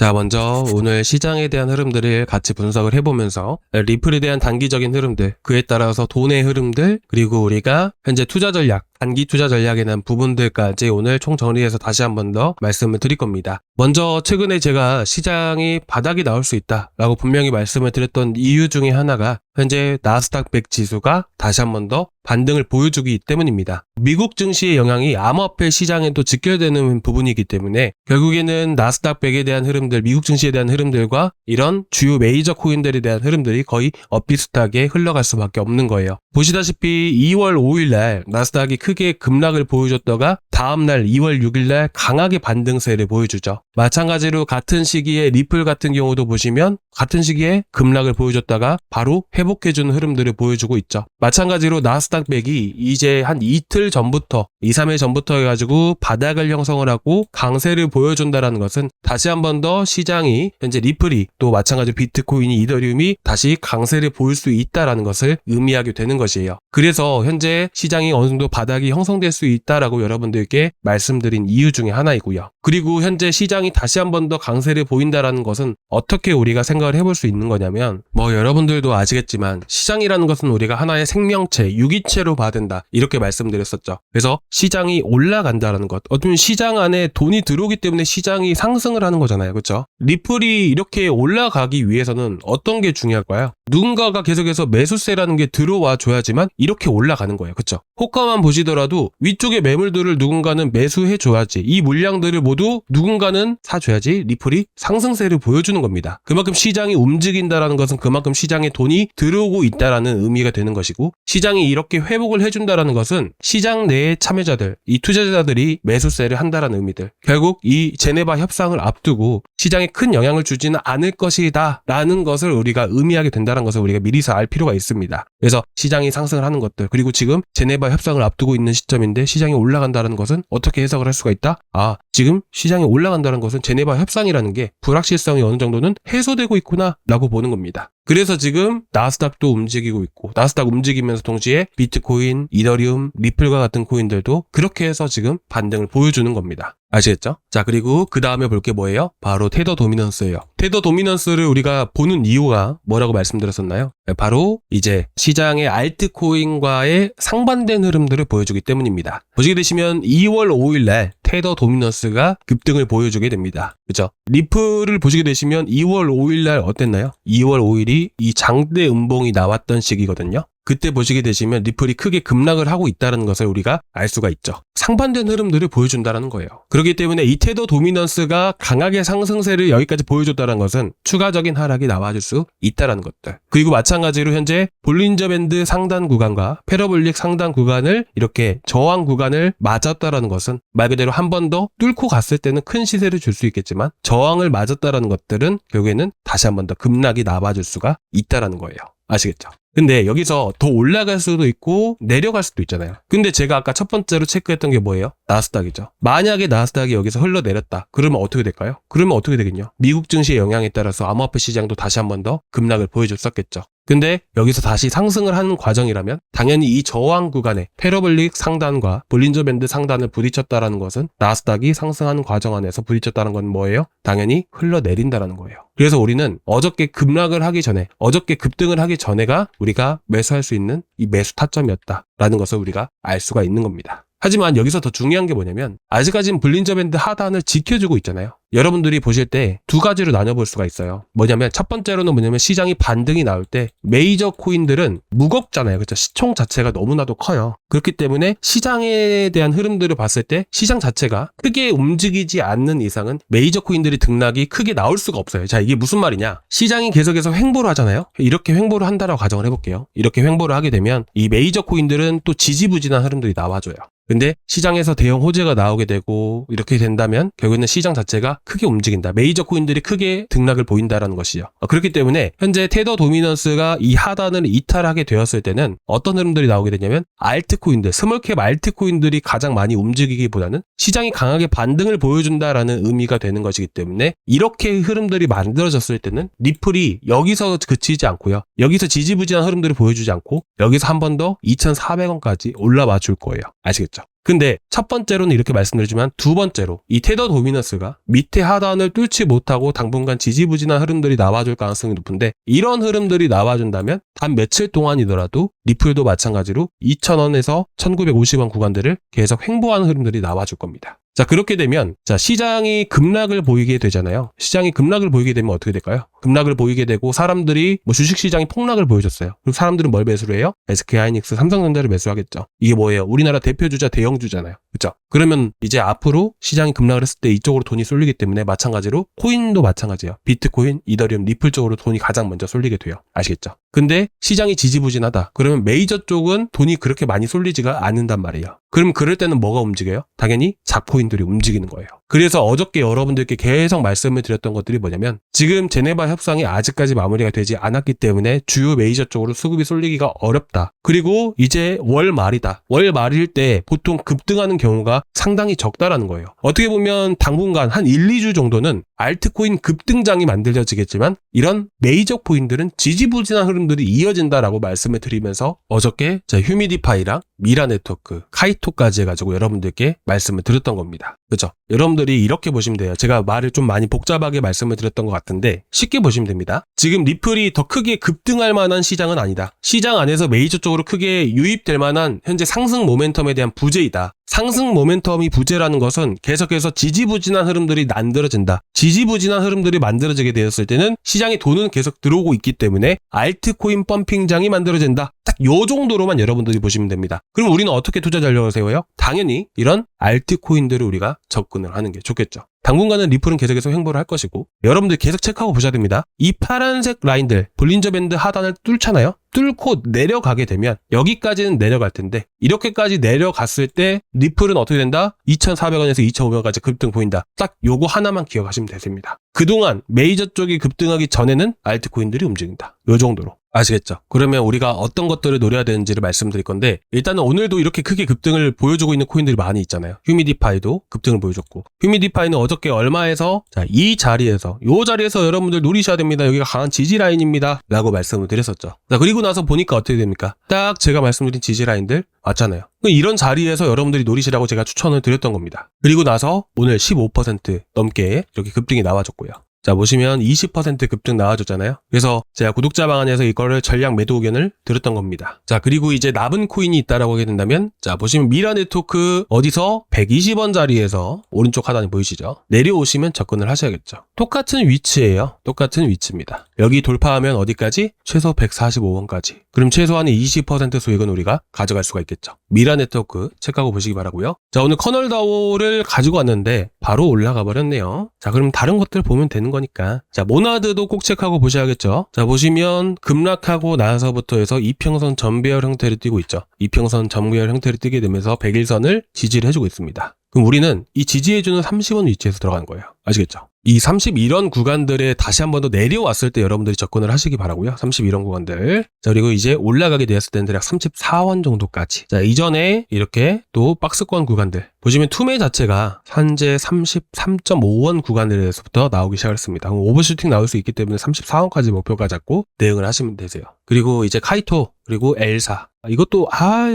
자, 먼저 오늘 시장에 대한 흐름들을 같이 분석을 해보면서 리플에 대한 단기적인 흐름들, 그에 따라서 돈의 흐름들, 그리고 우리가 현재 투자 전략, 단기 투자 전략에 대한 부분들까지 오늘 총정리해서 다시 한 번 더 말씀을 드릴 겁니다. 먼저 최근에 제가 시장이 바닥이 나올 수 있다라고 분명히 말씀을 드렸던 이유 중에 하나가 현재 나스닥 100 지수가 다시 한 번 더 반등을 보여주기 때문입니다. 미국 증시의 영향이 암호화폐 시장에도 직결되는 부분이기 때문에 결국에는 나스닥 100에 대한 흐름들, 미국 증시에 대한 흐름들과 이런 주요 메이저 코인들에 대한 흐름들이 거의 엇비슷하게 흘러갈 수밖에 없는 거예요. 보시다시피 2월 5일날 나스닥이 크게 급락을 보여줬다가 다음날 2월 6일날 강하게 반등세를 보여주죠. 마찬가지로 같은 시기에 리플 같은 경우도 보시면 같은 시기에 급락을 보여줬다가 바로 회복해주는 흐름들을 보여주고 있죠. 마찬가지로 나스닥 100이 이제 한 이틀 전부터 2, 3일 전부터 해가지고 바닥을 형성을 하고 강세를 보여준다는 것은 다시 한 번 더 시장이 현재 리플이 또 마찬가지로 비트코인이 이더리움이 다시 강세를 보일 수 있다는 것을 의미하게 되는 것이에요. 그래서 현재 시장이 어느 정도 바닥이 형성될 수 있다라고 여러분들께 말씀드린 이유 중에 하나이고요. 그리고 현재 시장이 다시 한 번 더 강세를 보인다라는 것은 어떻게 우리가 생각을 해볼 수 있는 거냐면 여러분들도 아시겠지만 시장이라는 것은 우리가 하나의 생명체, 유기체로 봐야 된다 이렇게 말씀드렸었죠. 그래서 시장이 올라간다라는 것, 어쩌면 시장 안에 돈이 들어오기 때문에 시장이 상승을 하는 거잖아요. 그렇죠? 리플이 이렇게 올라가기 위해서는 어떤 게 중요할까요? 누군가가 계속해서 매수세라는 게 들어와 줘야지만 이렇게 올라가는 거예요. 그렇죠? 호가만 보시더라도 위쪽에 매물들을 누군가는 매수해 줘야지, 이 물량들을 모두 누군가는 사줘야지 리플이 상승세를 보여주는 겁니다. 그만큼 시장이 움직인다라는 것은 그만큼 시장에 돈이 들어오고 있다라는 의미가 되는 것이고, 시장이 이렇게 회복을 해준다라는 것은 시장 내의 참여자들, 이 투자자들이 매수세를 한다라는 의미들, 결국 이 제네바 협상을 앞두고 시장에 큰 영향을 주지는 않을 것이다 라는 것을 우리가 의미하게 된다는 것을 우리가 미리서 알 필요가 있습니다. 그래서 시장이 상승을 하는 것들, 그리고 지금 제네바 협상을 앞두고 있는 시점인데 시장이 올라간다는 것은 어떻게 해석을 할 수가 있다? 지금 시장이 올라간다는 것은 제네바 협상이라는 게 불확실성이 어느 정도는 해소되고 있구나 라고 보는 겁니다. 그래서 지금 나스닥도 움직이고 있고, 나스닥 움직이면서 동시에 비트코인, 이더리움, 리플과 같은 코인들도 그렇게 해서 지금 반등을 보여주는 겁니다. 아시겠죠? 자, 그리고 그 다음에 볼 게 뭐예요? 바로 테더 도미넌스예요. 테더 도미넌스를 우리가 보는 이유가 뭐라고 말씀드렸었나요? 바로 이제 시장의 알트코인과의 상반된 흐름들을 보여주기 때문입니다. 보시게 되시면 2월 5일날 테더 도미넌스가 급등을 보여주게 됩니다. 그죠? 리플을 보시게 되시면 2월 5일날 어땠나요? 2월 5일이 이 장대 음봉이 나왔던 시기거든요. 그때 보시게 되시면 리플이 크게 급락을 하고 있다는 것을 우리가 알 수가 있죠. 상반된 흐름들을 보여준다는 거예요. 그렇기 때문에 이 테더 도미넌스가 강하게 상승세를 여기까지 보여줬다는 것은 추가적인 하락이 나와줄 수 있다는 것들. 그리고 마찬가지로 현재 볼린저 밴드 상단 구간과 패러볼릭 상단 구간을 이렇게 저항 구간을 맞았다는 것은 말 그대로 한 번 더 뚫고 갔을 때는 큰 시세를 줄 수 있겠지만 저항을 맞았다는 것들은 결국에는 다시 한 번 더 급락이 나와줄 수가 있다는 거예요. 아시겠죠? 근데 여기서 더 올라갈 수도 있고 내려갈 수도 있잖아요. 근데 제가 아까 첫 번째로 체크했던 게 뭐예요? 나스닥이죠. 만약에 나스닥이 여기서 흘러내렸다. 그러면 어떻게 될까요? 그러면 어떻게 되겠냐? 미국 증시의 영향에 따라서 암호화폐 시장도 다시 한 번 더 급락을 보여줬었겠죠. 근데 여기서 다시 상승을 하는 과정이라면 당연히 이 저항 구간에 패러볼릭 상단과 볼린저 밴드 상단을 부딪혔다라는 것은 나스닥이 상승하는 과정 안에서 부딪혔다는 건 뭐예요? 당연히 흘러내린다라는 거예요. 그래서 우리는 어저께 급락을 하기 전에, 어저께 급등을 하기 전에가 우리가 매수할 수 있는 이 매수 타점이었다라는 것을 우리가 알 수가 있는 겁니다. 하지만 여기서 더 중요한 게 뭐냐면 아직까지는 볼린저 밴드 하단을 지켜주고 있잖아요. 여러분들이 보실 때 두 가지로 나눠볼 수가 있어요. 뭐냐면 첫 번째로는 뭐냐면 시장이 반등이 나올 때 메이저 코인들은 무겁잖아요. 그렇죠? 시총 자체가 너무나도 커요. 그렇기 때문에 시장에 대한 흐름들을 봤을 때 시장 자체가 크게 움직이지 않는 이상은 메이저 코인들이 등락이 크게 나올 수가 없어요. 자, 이게 무슨 말이냐? 시장이 계속해서 횡보를 하잖아요. 이렇게 횡보를 한다라고 가정을 해볼게요. 이렇게 횡보를 하게 되면 이 메이저 코인들은 또 지지부진한 흐름들이 나와줘요. 근데 시장에서 대형 호재가 나오게 되고 이렇게 된다면 결국에는 시장 자체가 크게 움직인다. 메이저 코인들이 크게 등락을 보인다라는 것이죠. 그렇기 때문에 현재 테더 도미넌스가 이 하단을 이탈하게 되었을 때는 어떤 흐름들이 나오게 되냐면 알트코인들, 스몰캡 알트코인들이 가장 많이 움직이기보다는 시장이 강하게 반등을 보여준다라는 의미가 되는 것이기 때문에 이렇게 흐름들이 만들어졌을 때는 리플이 여기서 그치지 않고요. 여기서 지지부진한 흐름들을 보여주지 않고 여기서 한 번 더 2,400원까지 올라와 줄 거예요. 아시겠죠? 근데 첫 번째로는 이렇게 말씀드리지만 두 번째로 이 테더 도미너스가 밑에 하단을 뚫지 못하고 당분간 지지부진한 흐름들이 나와줄 가능성이 높은데 이런 흐름들이 나와준다면 단 며칠 동안이더라도 리플도 마찬가지로 2,000원에서 1,950원 구간들을 계속 횡보하는 흐름들이 나와줄 겁니다. 자, 그렇게 되면 시장이 급락을 보이게 되잖아요. 시장이 급락을 보이게 되면 어떻게 될까요? 급락을 보이게 되고 사람들이 주식시장이 폭락을 보여줬어요. 그럼 사람들은 뭘 매수를 해요? SK하이닉스, 삼성전자를 매수하겠죠. 이게 뭐예요? 우리나라 대표주자 대형주잖아요. 그렇죠? 그러면 이제 앞으로 시장이 급락을 했을 때 이쪽으로 돈이 쏠리기 때문에 마찬가지로 코인도 마찬가지예요. 비트코인, 이더리움, 리플 쪽으로 돈이 가장 먼저 쏠리게 돼요. 아시겠죠? 근데 시장이 지지부진하다. 그러면 메이저 쪽은 돈이 그렇게 많이 쏠리지가 않는단 말이에요. 그럼 그럴 때는 뭐가 움직여요? 당연히 잡코인들이 움직이는 거예요. 그래서 어저께 여러분들께 계속 말씀을 드렸던 것들이 뭐냐면 지금 제네바 협상이 아직까지 마무리가 되지 않았기 때문에 주요 메이저 쪽으로 수급이 쏠리기가 어렵다. 그리고 이제 월 말이다. 월 말일 때 보통 급등하는 경우가 상당히 적다라는 거예요. 어떻게 보면 당분간 한 1, 2주 정도는 알트코인 급등장이 만들어지겠지만 이런 메이저 코인들은 지지부진한 흐름들이 이어진다라고 말씀을 드리면서 어저께 휴미디파이랑 미라네트워크, 카이토까지 해가지고 여러분들께 말씀을 드렸던 겁니다. 그렇죠? 여러분들이 이렇게 보시면 돼요. 제가 말을 좀 많이 복잡하게 말씀을 드렸던 것 같은데 쉽게 보시면 됩니다. 지금 리플이 더 크게 급등할 만한 시장은 아니다. 시장 안에서 메이저 쪽으로 크게 유입될 만한 현재 상승 모멘텀에 대한 부재이다. 상승 모멘텀이 부재라는 것은 계속해서 지지부진한 흐름들이 만들어진다. 지지부진한 흐름들이 만들어지게 되었을 때는 시장에 돈은 계속 들어오고 있기 때문에 알트코인 펌핑장이 만들어진다. 딱 요 정도로만 여러분들이 보시면 됩니다. 그럼 우리는 어떻게 투자 전략을 세워요? 당연히 이런 알트코인들을 우리가 접근을 하는 게 좋겠죠. 당분간은 리플은 계속해서 횡보를 할 것이고 여러분들 계속 체크하고 보셔야 됩니다. 이 파란색 라인들 볼린저 밴드 하단을 뚫잖아요. 뚫고 내려가게 되면 여기까지는 내려갈 텐데 이렇게까지 내려갔을 때 리플은 어떻게 된다? 2,400원에서 2,500원까지 급등 보인다. 딱 요거 하나만 기억하시면 되십니다. 그동안 메이저 쪽이 급등하기 전에는 알트코인들이 움직인다. 요 정도로. 아시겠죠? 그러면 우리가 어떤 것들을 노려야 되는지를 말씀드릴 건데 일단은 오늘도 이렇게 크게 급등을 보여주고 있는 코인들이 많이 있잖아요. 휴미디파이도 급등을 보여줬고 휴미디파이는 어저께 얼마에서 이 자리에서 요 자리에서 여러분들 노리셔야 됩니다. 여기가 강한 지지 라인입니다. 라고 말씀을 드렸었죠. 자, 그리고 나서 보니까 어떻게 됩니까? 딱 제가 말씀드린 지지 라인들 맞잖아요. 이런 자리에서 여러분들이 노리시라고 제가 추천을 드렸던 겁니다. 그리고 나서 오늘 15% 넘게 이렇게 급등이 나와줬고요. 자, 보시면 20% 급등 나와줬잖아요. 그래서 제가 구독자 방안에서 이거를 전략 매도 의견을 드렸던 겁니다. 자, 그리고 이제 남은 코인이 있다라고 하게 된다면 자, 보시면 미라 네트워크 어디서 120원 자리에서 오른쪽 하단이 보이시죠? 내려오시면 접근을 하셔야겠죠. 똑같은 위치예요. 똑같은 위치입니다. 여기 돌파하면 어디까지? 최소 145원까지. 그럼 최소한 20% 수익은 우리가 가져갈 수가 있겠죠. 미라 네트워크 체크하고 보시기 바라고요. 자, 오늘 커널다오를 가지고 왔는데 바로 올라가 버렸네요. 자, 그럼 다른 것들 보면 되는 거니까. 자, 모나드도 꼭 체크하고 보셔야겠죠. 자, 보시면 급락하고 나서부터 해서 이평선 전배열 형태를 띠고 있죠. 이평선 전배열 형태를 띠게 되면서 100일선을 지지를 해주고 있습니다. 그럼 우리는 이 지지해주는 30원 위치에서 들어가는 거예요. 아시겠죠? 이 31원 구간들에 다시 한 번 더 내려왔을 때 여러분들이 접근을 하시기 바라고요. 31원 구간들. 자, 그리고 이제 올라가게 되었을 때는 대략 34원 정도까지. 자, 이전에 이렇게 또 박스권 구간들. 보시면 투매 자체가 현재 33.5원 구간에서부터 나오기 시작했습니다. 그럼 오버슈팅 나올 수 있기 때문에 34원까지 목표가 잡고 대응을 하시면 되세요. 그리고 이제 카이토, 그리고 엘사. 이것도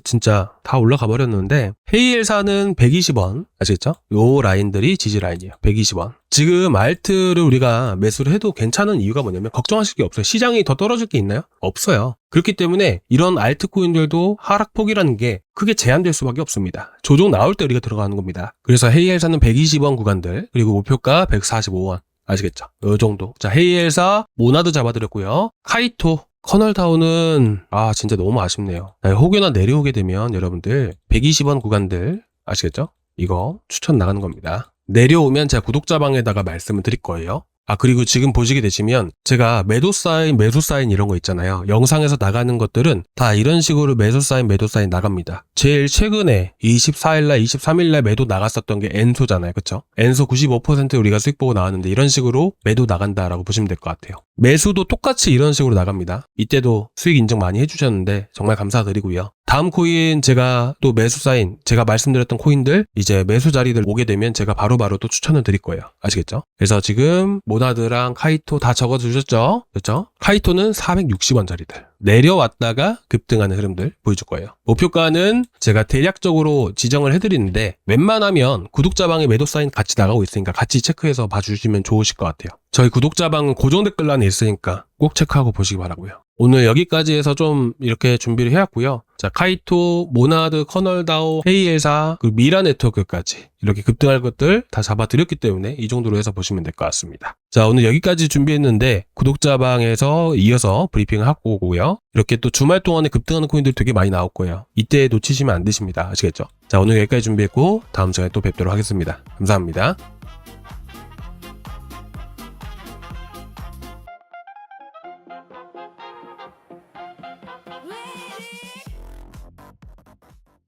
진짜 다 올라가 버렸는데 헤이엘사는 120원 아시겠죠? 요 라인들이 지지 라인이에요. 120원. 지금 알트를 우리가 매수를 해도 괜찮은 이유가 뭐냐면 걱정하실 게 없어요. 시장이 더 떨어질 게 있나요? 없어요. 그렇기 때문에 이런 알트코인들도 하락폭이라는 게 크게 제한될 수밖에 없습니다. 조정 나올 때 우리가 들어가는 겁니다. 그래서 헤이엘사는 120원 구간들 그리고 목표가 145원 아시겠죠? 요 정도. 자, 헤이엘사 모나드 잡아드렸고요. 카이토 커널다운은 진짜 너무 아쉽네요. 혹여나 내려오게 되면 여러분들 120원 구간들 아시겠죠? 이거 추천 나가는 겁니다. 내려오면 제가 구독자방에다가 말씀을 드릴 거예요. 그리고 지금 보시게 되시면 제가 매도 사인, 매수 사인 이런 거 있잖아요. 영상에서 나가는 것들은 다 이런 식으로 매수 사인, 매도 사인 나갑니다. 제일 최근에 24일날, 23일날 매도 나갔었던 게 엔소잖아요. 그쵸? 엔소 95% 우리가 수익 보고 나왔는데 이런 식으로 매도 나간다라고 보시면 될 것 같아요. 매수도 똑같이 이런 식으로 나갑니다. 이때도 수익 인정 많이 해주셨는데 정말 감사드리고요. 다음 코인 제가 또 매수 사인, 제가 말씀드렸던 코인들 이제 매수 자리들 오게 되면 제가 바로바로 또 추천을 드릴 거예요. 아시겠죠? 그래서 지금 모나드랑 카이토 다 적어주셨죠? 그렇죠? 카이토는 460원 자리들. 내려왔다가 급등하는 흐름들 보여줄 거예요. 목표가는 제가 대략적으로 지정을 해드리는데 웬만하면 구독자방에 매도 사인 같이 나가고 있으니까 같이 체크해서 봐주시면 좋으실 것 같아요. 저희 구독자방은 고정 댓글란에 있으니까 꼭 체크하고 보시기 바라고요. 오늘 여기까지 해서 좀 이렇게 준비를 해왔고요. 자, 카이토, 모나드, 커널다오, 헤이엘사, 그리고 미라 네트워크까지 이렇게 급등할 것들 다 잡아드렸기 때문에 이 정도로 해서 보시면 될 것 같습니다. 자, 오늘 여기까지 준비했는데 구독자방에서 이어서 브리핑을 하고 오고요. 이렇게 또 주말 동안에 급등하는 코인들 되게 많이 나올 거예요. 이때 놓치시면 안 되십니다. 아시겠죠? 자, 오늘 여기까지 준비했고 다음 시간에 또 뵙도록 하겠습니다. 감사합니다.